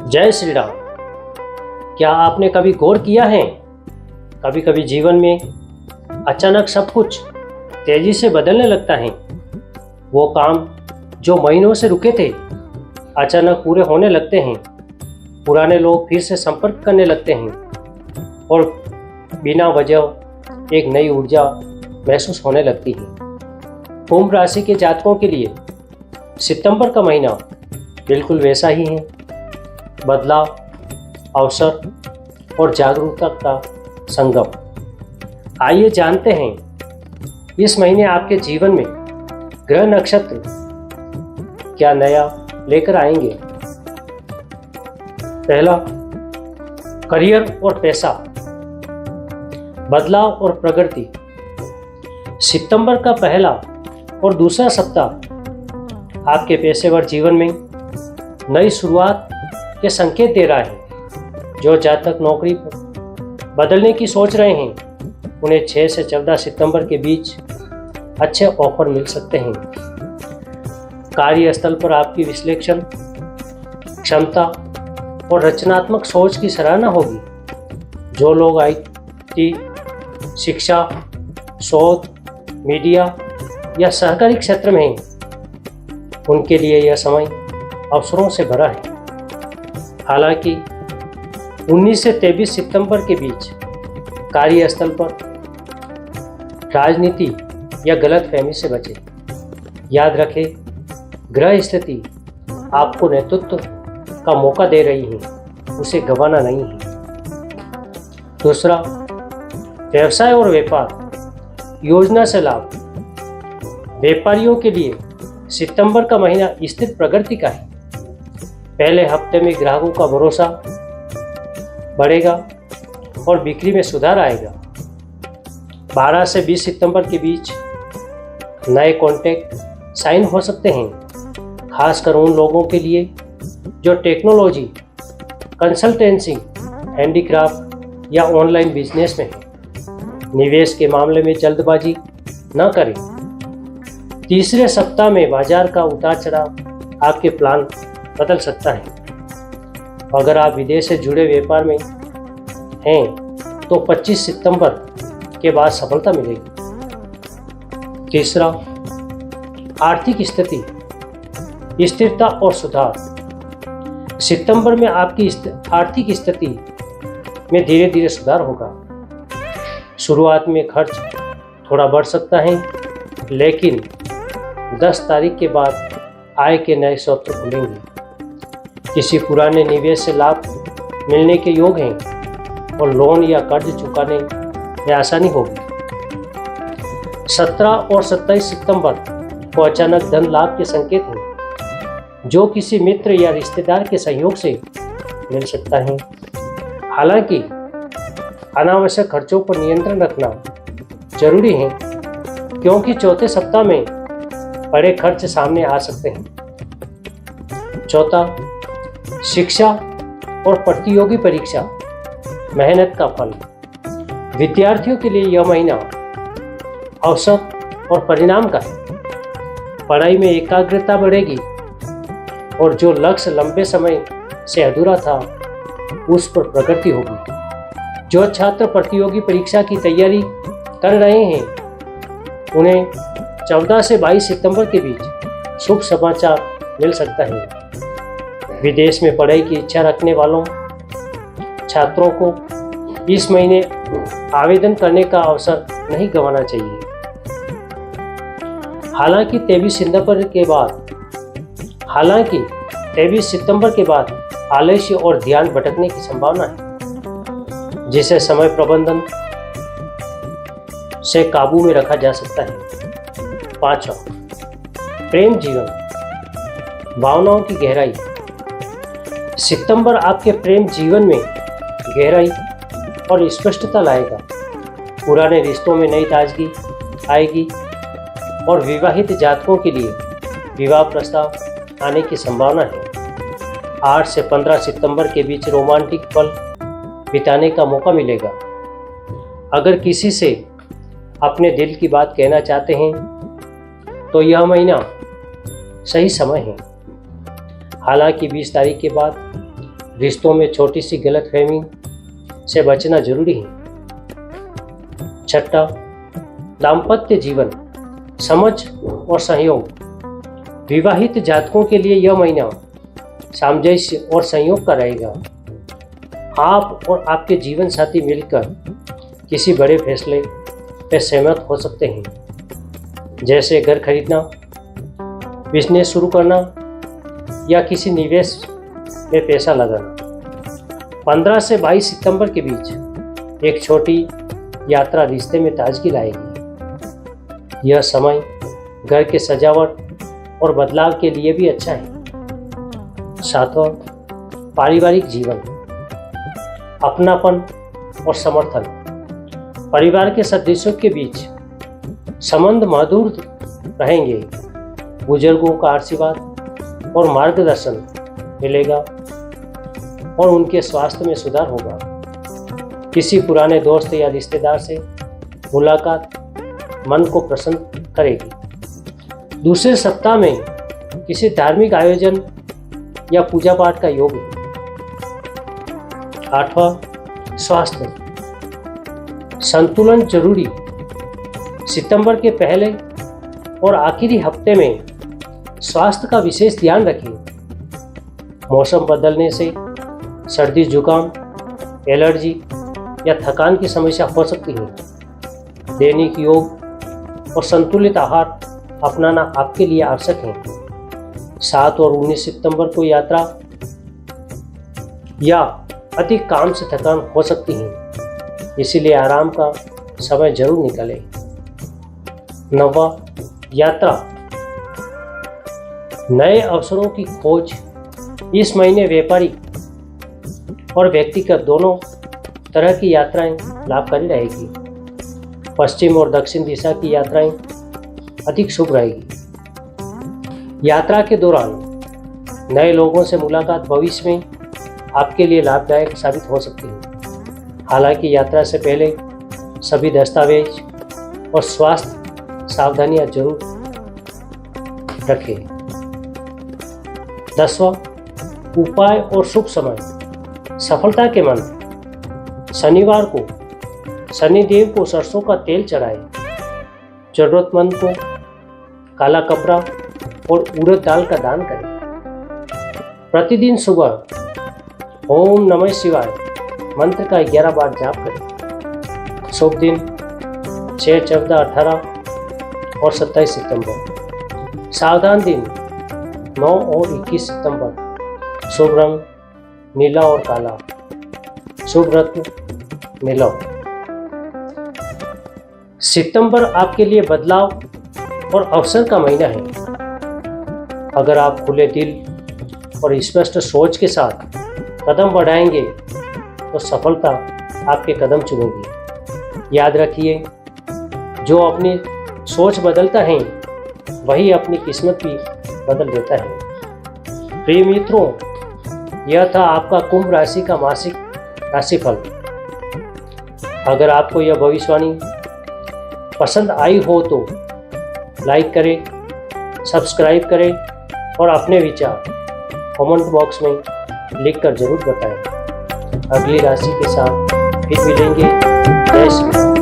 जय श्री राम। क्या आपने कभी गौर किया है, कभी कभी जीवन में अचानक सब कुछ तेजी से बदलने लगता है। वो काम जो महीनों से रुके थे अचानक पूरे होने लगते हैं। पुराने लोग फिर से संपर्क करने लगते हैं और बिना वजह एक नई ऊर्जा महसूस होने लगती है। कुंभ राशि के जातकों के लिए सितंबर का महीना बिल्कुल वैसा ही है। बदलाव, अवसर और जागरूकता का संगम। आइए जानते हैं इस महीने आपके जीवन में ग्रह नक्षत्र क्या नया लेकर आएंगे। पहला, करियर और पैसा, बदलाव और प्रगति। सितंबर का पहला और दूसरा सप्ताह आपके पेशेवर जीवन में नई शुरुआत के संकेत दे रहा है। जो जातक नौकरी बदलने की सोच रहे हैं उन्हें 6 से 14 सितंबर के बीच अच्छे ऑफर मिल सकते हैं। कार्यस्थल पर आपकी विश्लेषण क्षमता और रचनात्मक सोच की सराहना होगी। जो लोग IT, शिक्षा, शोध, मीडिया या सहकारी क्षेत्र में हैं उनके लिए यह समय अवसरों से भरा है। हालांकि 19 से 23 सितंबर के बीच कार्यस्थल पर राजनीति या गलतफहमी से बचें। याद रखें, ग्रह स्थिति आपको नेतृत्व का मौका दे रही है, उसे गंवाना नहीं है। दूसरा, व्यवसाय और व्यापार, योजना से लाभ। व्यापारियों के लिए सितंबर का महीना स्थिर प्रगति का है। पहले हफ्ते में ग्राहकों का भरोसा बढ़ेगा और बिक्री में सुधार आएगा। 12 से 20 सितंबर के बीच नए कॉन्ट्रैक्ट साइन हो सकते हैं, खासकर उन लोगों के लिए जो टेक्नोलॉजी, कंसल्टेंसी, हैंडीक्राफ्ट या ऑनलाइन बिजनेस में है। निवेश के मामले में जल्दबाजी न करें। तीसरे सप्ताह में बाजार का उतार चढ़ाव आपके प्लान बदल सकता है। अगर आप विदेश से जुड़े व्यापार में हैं तो 25 सितंबर के बाद सफलता मिलेगी। तीसरा, आर्थिक स्थिति, स्थिरता और सुधार। सितंबर में आपकी आर्थिक स्थिति में धीरे धीरे सुधार होगा। शुरुआत में खर्च थोड़ा बढ़ सकता है, लेकिन 10 तारीख के बाद आय के नए स्रोत खुलेंगे। किसी पुराने निवेश से लाभ मिलने के योग हैं और लोन या कर्ज चुकाने में आसानी होगी। 17 और 27 सितंबर को अचानक धन लाभ के संकेत हैं, जो किसी मित्र या रिश्तेदार के सहयोग से मिल सकता है। हालांकि अनावश्यक खर्चों पर नियंत्रण रखना जरूरी है, क्योंकि चौथे सप्ताह में बड़े खर्च सामने आ सकते हैं। चौथा, शिक्षा और प्रतियोगी परीक्षा, मेहनत का फल। विद्यार्थियों के लिए यह महीना अवसर और परिणाम का है। पढ़ाई में एकाग्रता बढ़ेगी और जो लक्ष्य लंबे समय से अधूरा था उस पर प्रगति होगी। जो छात्र प्रतियोगी परीक्षा की तैयारी कर रहे हैं उन्हें 14 से 22 सितंबर के बीच शुभ समाचार मिल सकता है। विदेश में पढ़ाई की इच्छा रखने वालों छात्रों को इस महीने आवेदन करने का अवसर नहीं गंवाना चाहिए। हालांकि 23 सितंबर के बाद आलस्य और ध्यान भटकने की संभावना है, जिसे समय प्रबंधन से काबू में रखा जा सकता है। 5वां, प्रेम जीवन, भावनाओं की गहराई। सितंबर आपके प्रेम जीवन में गहराई और स्पष्टता लाएगा। पुराने रिश्तों में नई ताजगी आएगी और विवाहित जातकों के लिए विवाह प्रस्ताव आने की संभावना है। 8 से 15 सितंबर के बीच रोमांटिक पल बिताने का मौका मिलेगा। अगर किसी से अपने दिल की बात कहना चाहते हैं तो यह महीना सही समय है। हालांकि 20 तारीख के बाद रिश्तों में छोटी सी गलतफहमी से बचना जरूरी है। छठा, दाम्पत्य जीवन, समझ और सहयोग। विवाहित जातकों के लिए यह महीना सामंजस्य और संयोग का रहेगा। आप और आपके जीवन साथी मिलकर किसी बड़े फैसले पर सहमत हो सकते हैं, जैसे घर खरीदना, बिजनेस शुरू करना या किसी निवेश में पैसा लगाना। 15 से 22 सितंबर के बीच एक छोटी यात्रा रिश्ते में ताजगी लाएगी। यह समय घर के सजावट और बदलाव के लिए भी अच्छा है। सातवां, पारिवारिक जीवन, अपनापन और समर्थन। परिवार के सदस्यों के बीच संबंध मधुर रहेंगे। बुजुर्गों का आशीर्वाद और मार्गदर्शन मिलेगा और उनके स्वास्थ्य में सुधार होगा। किसी पुराने दोस्त या रिश्तेदार से मुलाकात मन को प्रसन्न करेगी। दूसरे सप्ताह में किसी धार्मिक आयोजन या पूजा पाठ का योग है। आठवां, स्वास्थ्य, संतुलन जरूरी। सितंबर के पहले और आखिरी हफ्ते में स्वास्थ्य का विशेष ध्यान रखिए। मौसम बदलने से सर्दी, जुकाम, एलर्जी या थकान की समस्या हो सकती है। दैनिक योग और संतुलित आहार अपनाना आपके लिए आवश्यक है। 7 और 19 सितंबर को यात्रा या अधिक काम से थकान हो सकती है, इसीलिए आराम का समय जरूर निकालें। 9वां, यात्रा, नए अवसरों की खोज। इस महीने व्यापारिक और व्यक्तिगत दोनों तरह की यात्राएं लाभकारी रहेगी। पश्चिम और दक्षिण दिशा की यात्राएं अधिक शुभ रहेगी। यात्रा के दौरान नए लोगों से मुलाकात भविष्य में आपके लिए लाभदायक साबित हो सकती है। हालांकि यात्रा से पहले सभी दस्तावेज और स्वास्थ्य सावधानियां जरूर रखें। 10वां, उपाय और शुभ समय, सफलता के मंत्र। शनिवार को शनिदेव को सरसों का तेल चढ़ाएं। जरूरतमंद को काला कपड़ा और उड़द दाल का दान करें। प्रतिदिन सुबह ओम नमः शिवाय मंत्र का 11 बार जाप करें। शुभ दिन 6, 14, 18 और 27 सितंबर। सावधान दिन 9 और 21 सितंबर। शुभ रंग नीला और काला। शुभ रत्न मिलाओ। सितंबर आपके लिए बदलाव और अवसर का महीना है। अगर आप खुले दिल और स्पष्ट सोच के साथ कदम बढ़ाएंगे तो सफलता आपके कदम चुनेगी। याद रखिए, जो अपनी सोच बदलता है वही अपनी किस्मत भी बदल देता है। प्रिय मित्रों, यह था आपका कुंभ राशि का मासिक राशिफल। अगर आपको यह भविष्यवाणी पसंद आई हो तो लाइक करें, सब्सक्राइब करें और अपने विचार कमेंट बॉक्स में लिखकर जरूर बताएं। अगली राशि के साथ फिर मिलेंगे। जय श्री राम।